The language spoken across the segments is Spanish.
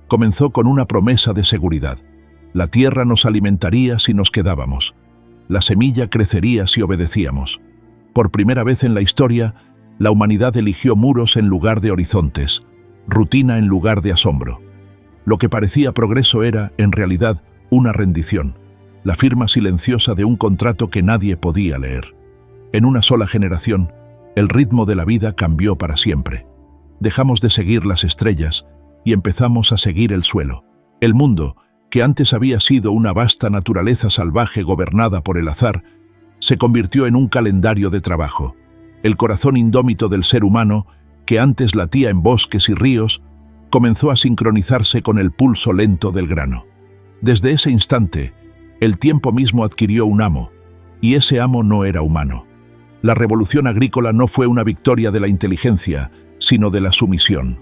Comenzó con una promesa de seguridad. La tierra nos alimentaría si nos quedábamos. La semilla crecería si obedecíamos. Por primera vez en la historia, la humanidad eligió muros en lugar de horizontes, rutina en lugar de asombro. Lo que parecía progreso era, en realidad, una rendición, la firma silenciosa de un contrato que nadie podía leer. En una sola generación, el ritmo de la vida cambió para siempre. Dejamos de seguir las estrellas y empezamos a seguir el suelo. El mundo, que antes había sido una vasta naturaleza salvaje gobernada por el azar, se convirtió en un calendario de trabajo. El corazón indómito del ser humano, que antes latía en bosques y ríos, comenzó a sincronizarse con el pulso lento del grano. Desde ese instante, el tiempo mismo adquirió un amo, y ese amo no era humano. La revolución agrícola no fue una victoria de la inteligencia, sino de la sumisión.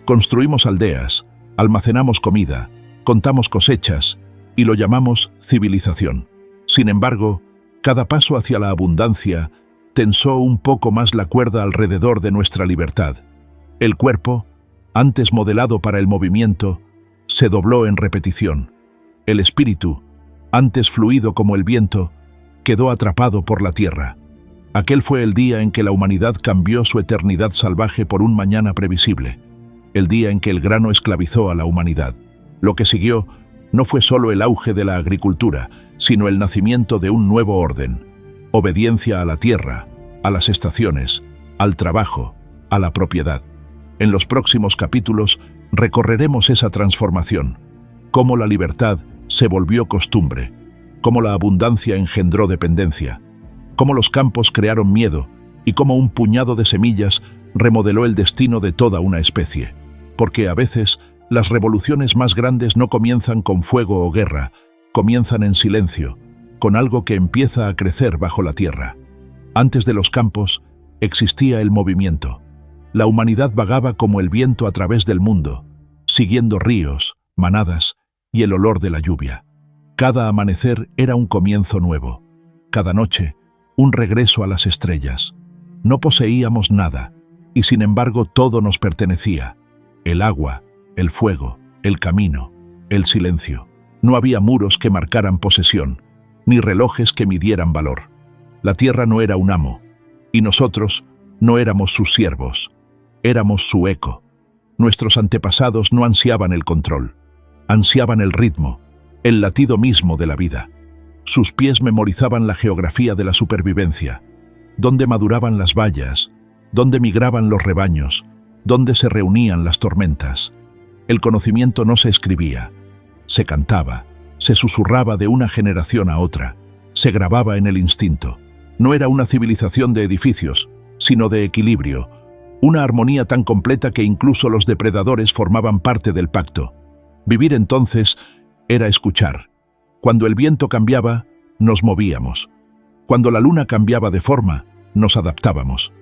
Construimos aldeas, almacenamos comida, contamos cosechas, y lo llamamos civilización. Sin embargo, cada paso hacia la abundancia tensó un poco más la cuerda alrededor de nuestra libertad. El cuerpo, antes modelado para el movimiento, se dobló en repetición. El espíritu, antes fluido como el viento, quedó atrapado por la tierra. Aquel fue el día en que la humanidad cambió su eternidad salvaje por un mañana previsible, el día en que el grano esclavizó a la humanidad. Lo que siguió no fue solo el auge de la agricultura, sino el nacimiento de un nuevo orden: obediencia a la tierra, a las estaciones, al trabajo, a la propiedad. En los próximos capítulos recorreremos esa transformación, cómo la libertad se volvió costumbre, cómo la abundancia engendró dependencia, cómo los campos crearon miedo y cómo un puñado de semillas remodeló el destino de toda una especie. Porque a veces las revoluciones más grandes no comienzan con fuego o guerra, comienzan en silencio, con algo que empieza a crecer bajo la tierra. Antes de los campos existía el movimiento. La humanidad vagaba como el viento a través del mundo, siguiendo ríos, manadas y el olor de la lluvia. Cada amanecer era un comienzo nuevo. Cada noche, un regreso a las estrellas. No poseíamos nada, y sin embargo todo nos pertenecía. El agua, el fuego, el camino, el silencio. No había muros que marcaran posesión, ni relojes que midieran valor. La tierra no era un amo, y nosotros no éramos sus siervos. Éramos su eco. Nuestros antepasados no ansiaban el control, ansiaban el ritmo, el latido mismo de la vida. Sus pies memorizaban la geografía de la supervivencia, dónde maduraban las bayas, dónde migraban los rebaños, dónde se reunían las tormentas. El conocimiento no se escribía, se cantaba, se susurraba de una generación a otra, se grababa en el instinto. No era una civilización de edificios, sino de equilibrio, una armonía tan completa que incluso los depredadores formaban parte del pacto. Vivir entonces era escuchar. Cuando el viento cambiaba, nos movíamos. Cuando la luna cambiaba de forma, nos adaptábamos.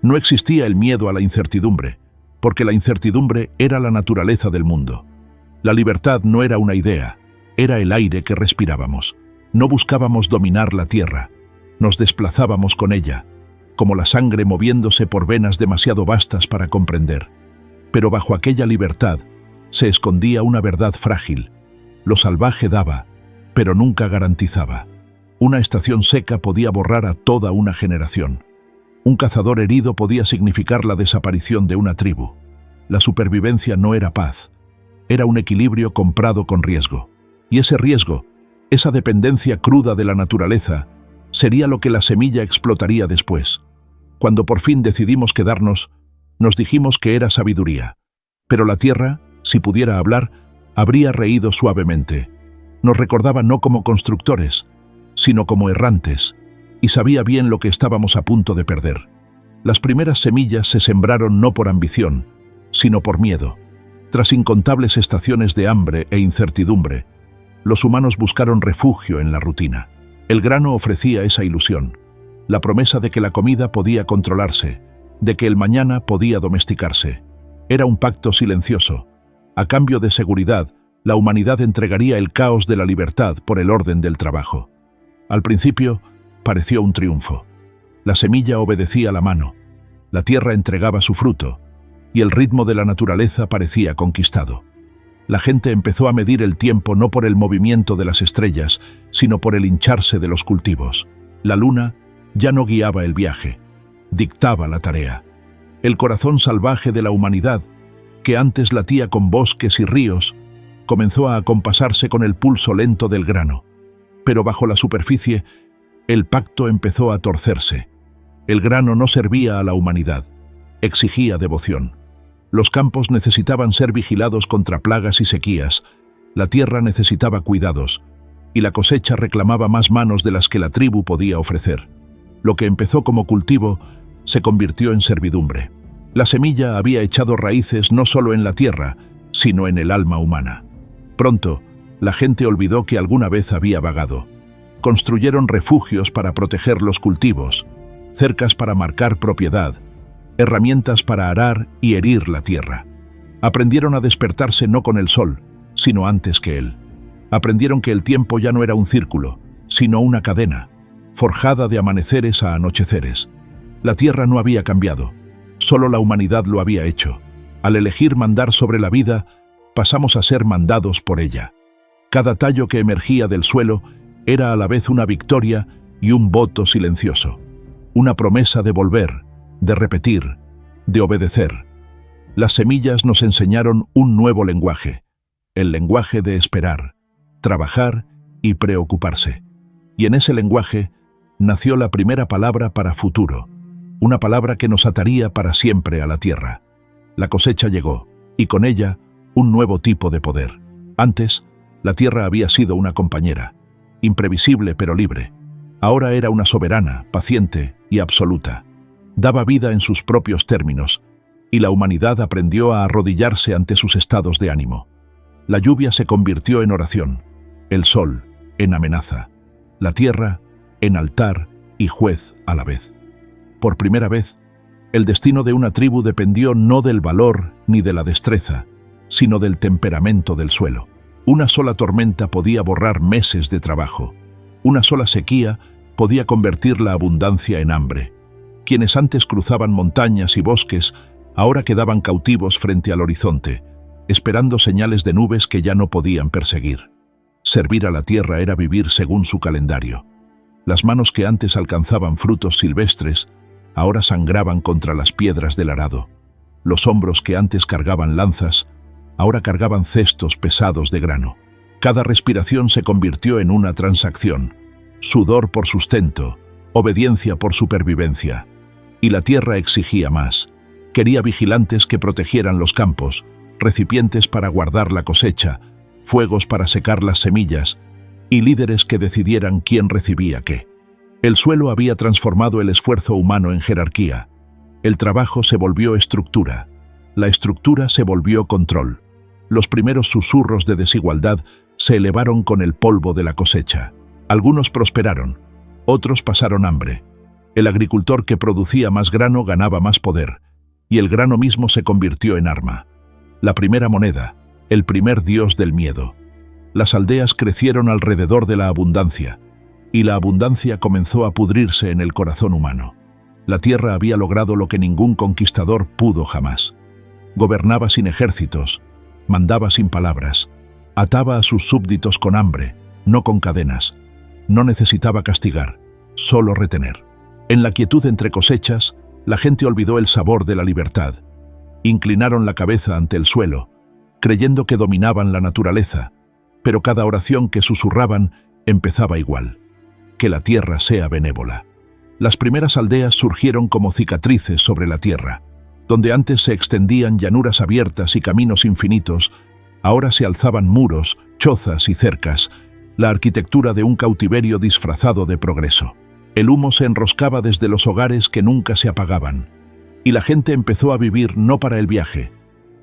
No existía el miedo a la incertidumbre, porque la incertidumbre era la naturaleza del mundo. La libertad no era una idea, era el aire que respirábamos. No buscábamos dominar la tierra, nos desplazábamos con ella, como la sangre moviéndose por venas demasiado vastas para comprender. Pero bajo aquella libertad se escondía una verdad frágil. Lo salvaje daba, pero nunca garantizaba. Una estación seca podía borrar a toda una generación. Un cazador herido podía significar la desaparición de una tribu. La supervivencia no era paz, era un equilibrio comprado con riesgo. Y ese riesgo, esa dependencia cruda de la naturaleza, sería lo que la semilla explotaría después. Cuando por fin decidimos quedarnos, nos dijimos que era sabiduría. Pero la tierra, si pudiera hablar, habría reído suavemente. Nos recordaba no como constructores, sino como errantes, y sabía bien lo que estábamos a punto de perder. Las primeras semillas se sembraron no por ambición, sino por miedo. Tras incontables estaciones de hambre e incertidumbre, los humanos buscaron refugio en la rutina. El grano ofrecía esa ilusión, la promesa de que la comida podía controlarse, de que el mañana podía domesticarse. Era un pacto silencioso. A cambio de seguridad, la humanidad entregaría el caos de la libertad por el orden del trabajo. Al principio, pareció un triunfo. La semilla obedecía la mano, la tierra entregaba su fruto, y el ritmo de la naturaleza parecía conquistado. La gente empezó a medir el tiempo no por el movimiento de las estrellas, sino por el hincharse de los cultivos. La luna ya no guiaba el viaje, dictaba la tarea. El corazón salvaje de la humanidad, que antes latía con bosques y ríos, comenzó a acompasarse con el pulso lento del grano. Pero bajo la superficie, el pacto empezó a torcerse. El grano no servía a la humanidad, exigía devoción. Los campos necesitaban ser vigilados contra plagas y sequías, la tierra necesitaba cuidados, y la cosecha reclamaba más manos de las que la tribu podía ofrecer. Lo que empezó como cultivo se convirtió en servidumbre. La semilla había echado raíces no solo en la tierra, sino en el alma humana. Pronto, la gente olvidó que alguna vez había vagado. Construyeron refugios para proteger los cultivos, cercas para marcar propiedad, herramientas para arar y herir la tierra. Aprendieron a despertarse no con el sol, sino antes que él. Aprendieron que el tiempo ya no era un círculo, sino una cadena, forjada de amaneceres a anocheceres. La tierra no había cambiado, solo la humanidad lo había hecho. Al elegir mandar sobre la vida, pasamos a ser mandados por ella. Cada tallo que emergía del suelo era a la vez una victoria y un voto silencioso, una promesa de volver, de repetir, de obedecer. Las semillas nos enseñaron un nuevo lenguaje, el lenguaje de esperar, trabajar y preocuparse. Y en ese lenguaje nació la primera palabra para futuro, una palabra que nos ataría para siempre a la tierra. La cosecha llegó, y con ella un nuevo tipo de poder. Antes, la tierra había sido una compañera, imprevisible pero libre. Ahora era una soberana, paciente y absoluta. Daba vida en sus propios términos, y la humanidad aprendió a arrodillarse ante sus estados de ánimo. La lluvia se convirtió en oración, el sol en amenaza, la tierra en altar y juez a la vez. Por primera vez, el destino de una tribu dependió no del valor ni de la destreza, sino del temperamento del suelo. Una sola tormenta podía borrar meses de trabajo. Una sola sequía podía convertir la abundancia en hambre. Quienes antes cruzaban montañas y bosques, ahora quedaban cautivos frente al horizonte, esperando señales de nubes que ya no podían perseguir. Servir a la tierra era vivir según su calendario. Las manos que antes alcanzaban frutos silvestres, ahora sangraban contra las piedras del arado. Los hombros que antes cargaban lanzas, ahora cargaban cestos pesados de grano. Cada respiración se convirtió en una transacción, sudor por sustento, obediencia por supervivencia. Y la tierra exigía más. Quería vigilantes que protegieran los campos, recipientes para guardar la cosecha, fuegos para secar las semillas, y líderes que decidieran quién recibía qué. El suelo había transformado el esfuerzo humano en jerarquía. El trabajo se volvió estructura. La estructura se volvió control. Los primeros susurros de desigualdad se elevaron con el polvo de la cosecha. Algunos prosperaron, otros pasaron hambre. El agricultor que producía más grano ganaba más poder, y el grano mismo se convirtió en arma. La primera moneda, el primer dios del miedo. Las aldeas crecieron alrededor de la abundancia, y la abundancia comenzó a pudrirse en el corazón humano. La tierra había logrado lo que ningún conquistador pudo jamás. Gobernaba sin ejércitos, mandaba sin palabras, ataba a sus súbditos con hambre, no con cadenas. No necesitaba castigar, solo retener. En la quietud entre cosechas, la gente olvidó el sabor de la libertad. Inclinaron la cabeza ante el suelo, creyendo que dominaban la naturaleza, pero cada oración que susurraban empezaba igual: que la tierra sea benévola. Las primeras aldeas surgieron como cicatrices sobre la tierra. Donde antes se extendían llanuras abiertas y caminos infinitos, ahora se alzaban muros, chozas y cercas, la arquitectura de un cautiverio disfrazado de progreso. El humo se enroscaba desde los hogares que nunca se apagaban, y la gente empezó a vivir no para el viaje,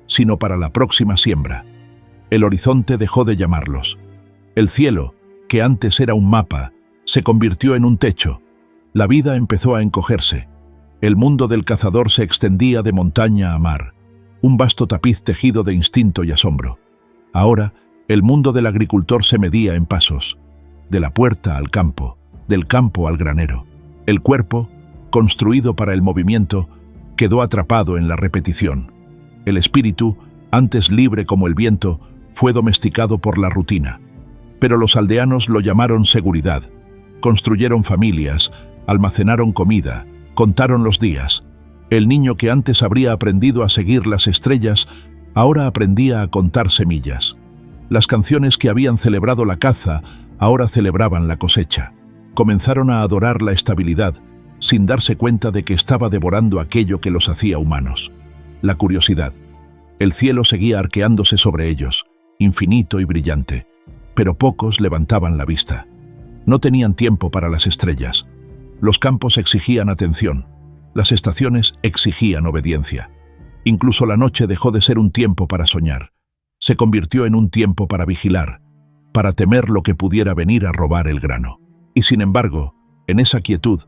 sino para la próxima siembra. El horizonte dejó de llamarlos. El cielo, que antes era un mapa, se convirtió en un techo. La vida empezó a encogerse. El mundo del cazador se extendía de montaña a mar, un vasto tapiz tejido de instinto y asombro. Ahora, el mundo del agricultor se medía en pasos, de la puerta al campo, del campo al granero. El cuerpo, construido para el movimiento, quedó atrapado en la repetición. El espíritu, antes libre como el viento, fue domesticado por la rutina. Pero los aldeanos lo llamaron seguridad. Construyeron familias, almacenaron comida, contaron los días. El niño que antes habría aprendido a seguir las estrellas, ahora aprendía a contar semillas. Las canciones que habían celebrado la caza, ahora celebraban la cosecha. Comenzaron a adorar la estabilidad, sin darse cuenta de que estaba devorando aquello que los hacía humanos. La curiosidad. El cielo seguía arqueándose sobre ellos, infinito y brillante, pero pocos levantaban la vista. No tenían tiempo para las estrellas. Los campos exigían atención, las estaciones exigían obediencia. Incluso la noche dejó de ser un tiempo para soñar. Se convirtió en un tiempo para vigilar, para temer lo que pudiera venir a robar el grano. Y sin embargo, en esa quietud,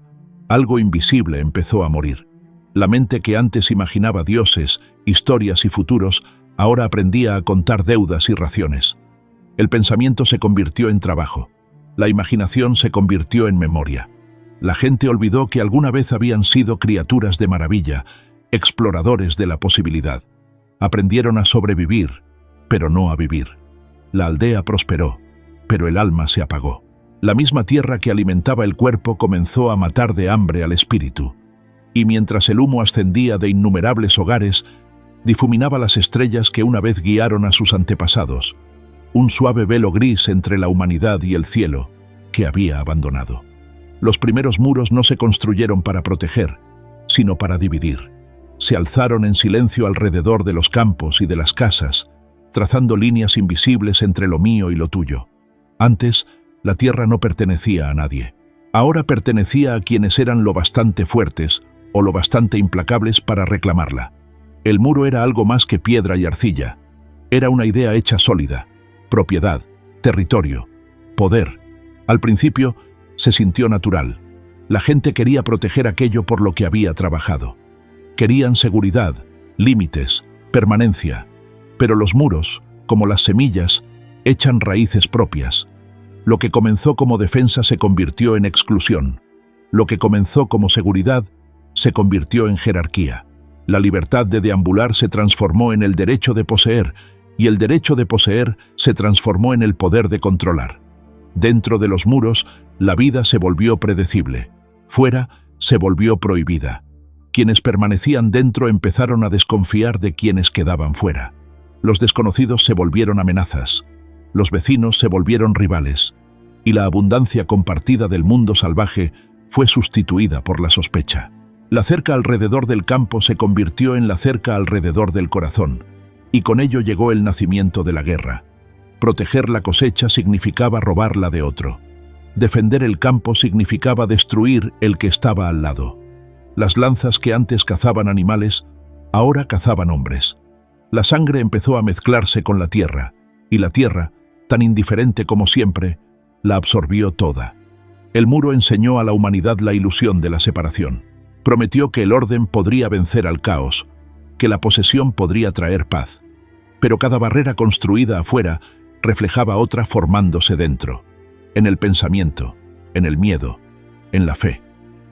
algo invisible empezó a morir. La mente que antes imaginaba dioses, historias y futuros, ahora aprendía a contar deudas y raciones. El pensamiento se convirtió en trabajo. La imaginación se convirtió en memoria. La gente olvidó que alguna vez habían sido criaturas de maravilla, exploradores de la posibilidad. Aprendieron a sobrevivir, pero no a vivir. La aldea prosperó, pero el alma se apagó. La misma tierra que alimentaba el cuerpo comenzó a matar de hambre al espíritu. Y mientras el humo ascendía de innumerables hogares, difuminaba las estrellas que una vez guiaron a sus antepasados, un suave velo gris entre la humanidad y el cielo que había abandonado. Los primeros muros no se construyeron para proteger, sino para dividir. Se alzaron en silencio alrededor de los campos y de las casas, trazando líneas invisibles entre lo mío y lo tuyo. Antes, la tierra no pertenecía a nadie. Ahora pertenecía a quienes eran lo bastante fuertes o lo bastante implacables para reclamarla. El muro era algo más que piedra y arcilla. Era una idea hecha sólida, propiedad, territorio, poder. Al principio, se sintió natural. La gente quería proteger aquello por lo que había trabajado. Querían seguridad, límites, permanencia. Pero los muros, como las semillas, echan raíces propias. Lo que comenzó como defensa se convirtió en exclusión. Lo que comenzó como seguridad se convirtió en jerarquía. La libertad de deambular se transformó en el derecho de poseer, y el derecho de poseer se transformó en el poder de controlar. Dentro de los muros, la vida se volvió predecible. Fuera, se volvió prohibida. Quienes permanecían dentro empezaron a desconfiar de quienes quedaban fuera. Los desconocidos se volvieron amenazas. Los vecinos se volvieron rivales. Y la abundancia compartida del mundo salvaje fue sustituida por la sospecha. La cerca alrededor del campo se convirtió en la cerca alrededor del corazón, y con ello llegó el nacimiento de la guerra. Proteger la cosecha significaba robarla de otro. Defender el campo significaba destruir el que estaba al lado. Las lanzas que antes cazaban animales, ahora cazaban hombres. La sangre empezó a mezclarse con la tierra, y la tierra, tan indiferente como siempre, la absorbió toda. El muro enseñó a la humanidad la ilusión de la separación. Prometió que el orden podría vencer al caos, que la posesión podría traer paz. Pero cada barrera construida afuera reflejaba otra formándose dentro, en el pensamiento, en el miedo, en la fe.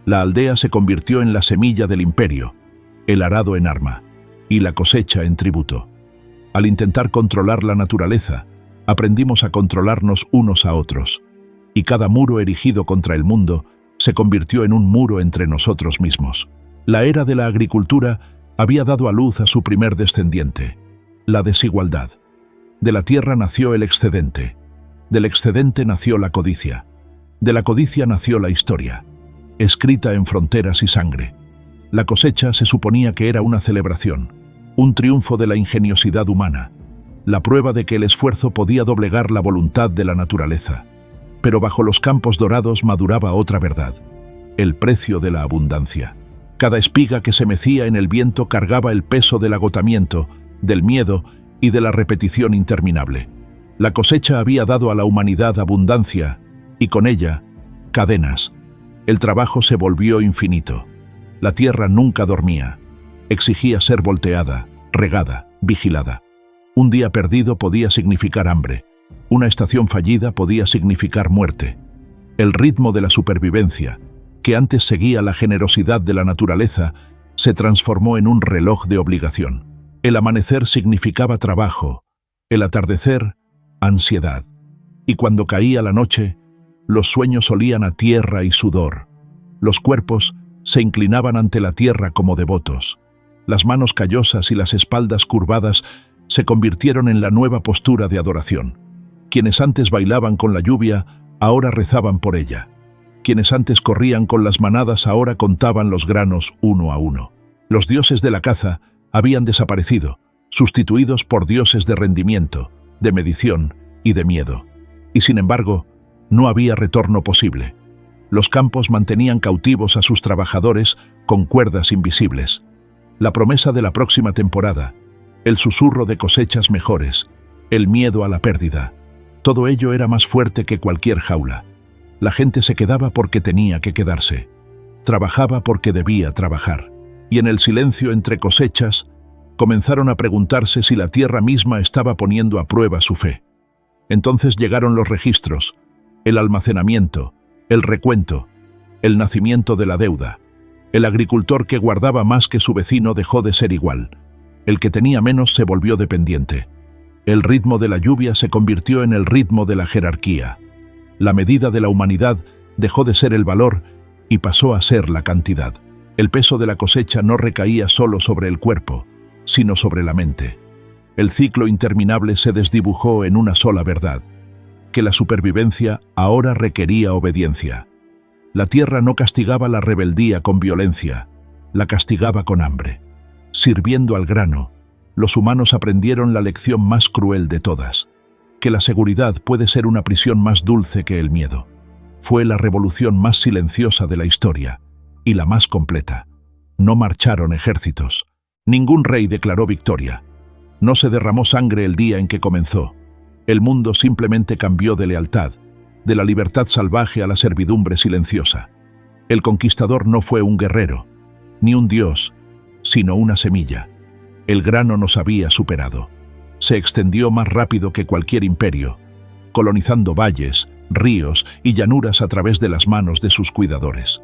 La aldea se convirtió en la semilla del imperio, el arado en arma y la cosecha en tributo. Al intentar controlar la naturaleza, aprendimos a controlarnos unos a otros, y cada muro erigido contra el mundo se convirtió en un muro entre nosotros mismos. La era de la agricultura había dado a luz a su primer descendiente, la desigualdad. De la tierra nació el excedente, del excedente nació la codicia, de la codicia nació la historia, escrita en fronteras y sangre. La cosecha se suponía que era una celebración, un triunfo de la ingeniosidad humana, la prueba de que el esfuerzo podía doblegar la voluntad de la naturaleza. Pero bajo los campos dorados maduraba otra verdad, el precio de la abundancia. Cada espiga que se mecía en el viento cargaba el peso del agotamiento, del miedo y de la repetición interminable. La cosecha había dado a la humanidad abundancia, y con ella, cadenas. El trabajo se volvió infinito. La tierra nunca dormía. Exigía ser volteada, regada, vigilada. Un día perdido podía significar hambre. Una estación fallida podía significar muerte. El ritmo de la supervivencia, que antes seguía la generosidad de la naturaleza, se transformó en un reloj de obligación. El amanecer significaba trabajo, El atardecer, ansiedad. Y cuando caía la noche, los sueños olían a tierra y sudor. Los cuerpos se inclinaban ante la tierra como devotos. Las manos callosas y las espaldas curvadas se convirtieron en la nueva postura de adoración. Quienes antes bailaban con la lluvia, ahora rezaban por ella. Quienes antes corrían con las manadas, ahora contaban los granos uno a uno. Los dioses de la caza habían desaparecido, sustituidos por dioses de rendimiento, de medición y de miedo. Y sin embargo, no había retorno posible. Los campos mantenían cautivos a sus trabajadores con cuerdas invisibles. La promesa de la próxima temporada, el susurro de cosechas mejores, el miedo a la pérdida, todo ello era más fuerte que cualquier jaula. La gente se quedaba porque tenía que quedarse. Trabajaba porque debía trabajar. Y en el silencio entre cosechas, comenzaron a preguntarse si la tierra misma estaba poniendo a prueba su fe. Entonces llegaron los registros, el almacenamiento, el recuento, el nacimiento de la deuda. El agricultor que guardaba más que su vecino dejó de ser igual. El que tenía menos se volvió dependiente. El ritmo de la lluvia se convirtió en el ritmo de la jerarquía. La medida de la humanidad dejó de ser el valor y pasó a ser la cantidad. El peso de la cosecha no recaía solo sobre el cuerpo, sino sobre la mente. El ciclo interminable se desdibujó en una sola verdad, que la supervivencia ahora requería obediencia. La tierra no castigaba la rebeldía con violencia, la castigaba con hambre. Sirviendo al grano, los humanos aprendieron la lección más cruel de todas, que la seguridad puede ser una prisión más dulce que el miedo. Fue la revolución más silenciosa de la historia, y la más completa. No marcharon ejércitos. Ningún rey declaró victoria. No se derramó sangre el día en que comenzó. El mundo simplemente cambió de lealtad, de la libertad salvaje a la servidumbre silenciosa. El conquistador no fue un guerrero, ni un dios, sino una semilla. El grano nos había superado. Se extendió más rápido que cualquier imperio, colonizando valles, ríos y llanuras a través de las manos de sus cuidadores.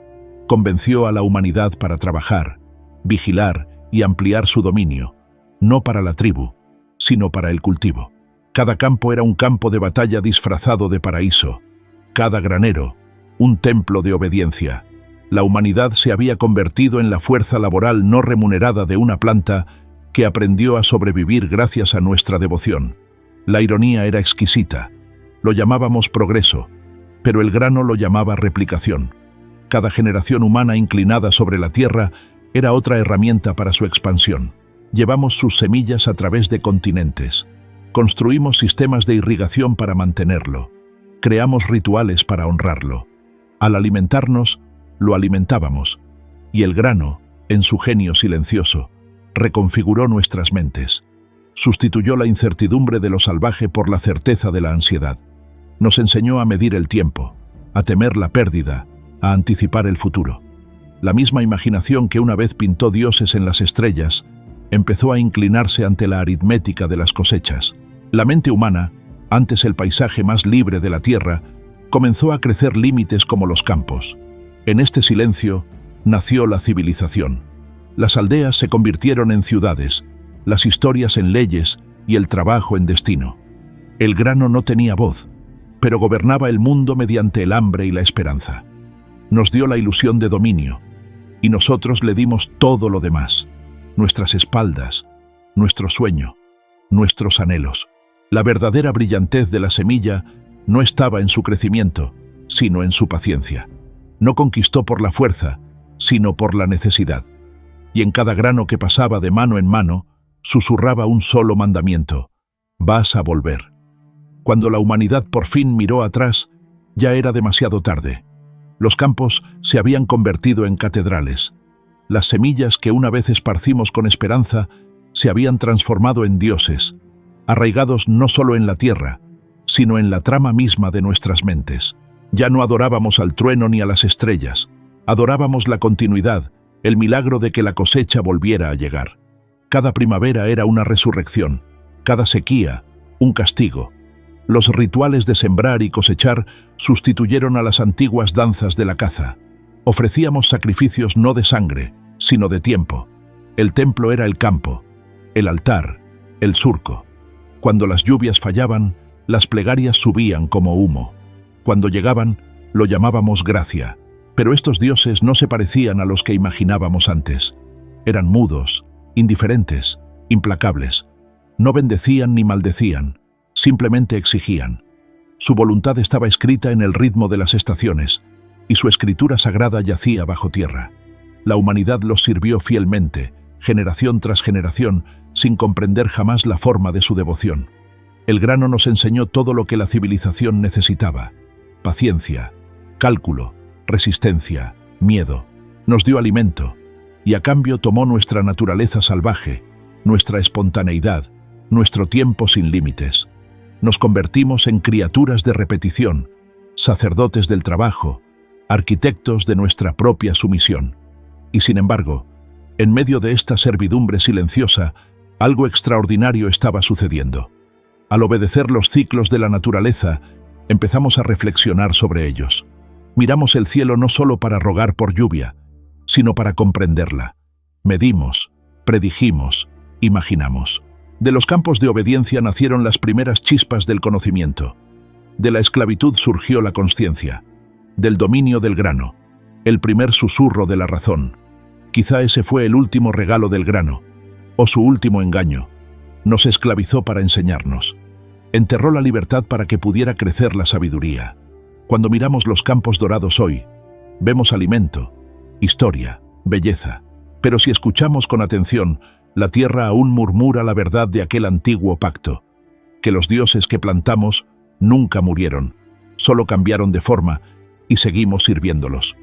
Convenció a la humanidad para trabajar, vigilar y ampliar su dominio, no para la tribu, sino para el cultivo. Cada campo era un campo de batalla disfrazado de paraíso, cada granero, un templo de obediencia. La humanidad se había convertido en la fuerza laboral no remunerada de una planta que aprendió a sobrevivir gracias a nuestra devoción. La ironía era exquisita. Lo llamábamos progreso, pero el grano lo llamaba replicación. Cada generación humana inclinada sobre la tierra era otra herramienta para su expansión. Llevamos sus semillas a través de continentes. Construimos sistemas de irrigación para mantenerlo. Creamos rituales para honrarlo. Al alimentarnos, lo alimentábamos. Y el grano, en su genio silencioso, reconfiguró nuestras mentes. Sustituyó la incertidumbre de lo salvaje por la certeza de la ansiedad. Nos enseñó a medir el tiempo, a temer la pérdida, a anticipar el futuro. La misma imaginación que una vez pintó dioses en las estrellas, empezó a inclinarse ante la aritmética de las cosechas. La mente humana, antes el paisaje más libre de la tierra, comenzó a crecer límites como los campos. En este silencio nació la civilización. Las aldeas se convirtieron en ciudades, las historias en leyes y el trabajo en destino. El grano no tenía voz, pero gobernaba el mundo mediante el hambre y la esperanza. Nos dio la ilusión de dominio, y nosotros le dimos todo lo demás, nuestras espaldas, nuestro sueño, nuestros anhelos. La verdadera brillantez de la semilla no estaba en su crecimiento, sino en su paciencia. No conquistó por la fuerza, sino por la necesidad. Y en cada grano que pasaba de mano en mano, susurraba un solo mandamiento: vas a volver. Cuando la humanidad por fin miró atrás, ya era demasiado tarde. Los campos se habían convertido en catedrales. Las semillas que una vez esparcimos con esperanza se habían transformado en dioses, arraigados no solo en la tierra, sino en la trama misma de nuestras mentes. Ya no adorábamos al trueno ni a las estrellas, adorábamos la continuidad, el milagro de que la cosecha volviera a llegar. Cada primavera era una resurrección, cada sequía, un castigo. Los rituales de sembrar y cosechar sustituyeron a las antiguas danzas de la caza. Ofrecíamos sacrificios no de sangre, sino de tiempo. El templo era el campo, el altar, el surco. Cuando las lluvias fallaban, las plegarias subían como humo. Cuando llegaban, lo llamábamos gracia. Pero estos dioses no se parecían a los que imaginábamos antes. Eran mudos, indiferentes, implacables. No bendecían ni maldecían, simplemente exigían. Su voluntad estaba escrita en el ritmo de las estaciones, y su escritura sagrada yacía bajo tierra. La humanidad los sirvió fielmente, generación tras generación, sin comprender jamás la forma de su devoción. El grano nos enseñó todo lo que la civilización necesitaba: paciencia, cálculo, resistencia, miedo. Nos dio alimento, y a cambio tomó nuestra naturaleza salvaje, nuestra espontaneidad, nuestro tiempo sin límites. Nos convertimos en criaturas de repetición, sacerdotes del trabajo, arquitectos de nuestra propia sumisión. Y sin embargo, en medio de esta servidumbre silenciosa, algo extraordinario estaba sucediendo. Al obedecer los ciclos de la naturaleza, empezamos a reflexionar sobre ellos. Miramos el cielo no solo para rogar por lluvia, sino para comprenderla. Medimos, predijimos, imaginamos. De los campos de obediencia nacieron las primeras chispas del conocimiento. De la esclavitud surgió la consciencia. Del dominio del grano, el primer susurro de la razón. Quizá ese fue el último regalo del grano, o su último engaño. Nos esclavizó para enseñarnos. Enterró la libertad para que pudiera crecer la sabiduría. Cuando miramos los campos dorados hoy, vemos alimento, historia, belleza. Pero si escuchamos con atención, la tierra aún murmura la verdad de aquel antiguo pacto, que los dioses que plantamos nunca murieron, solo cambiaron de forma y seguimos sirviéndolos.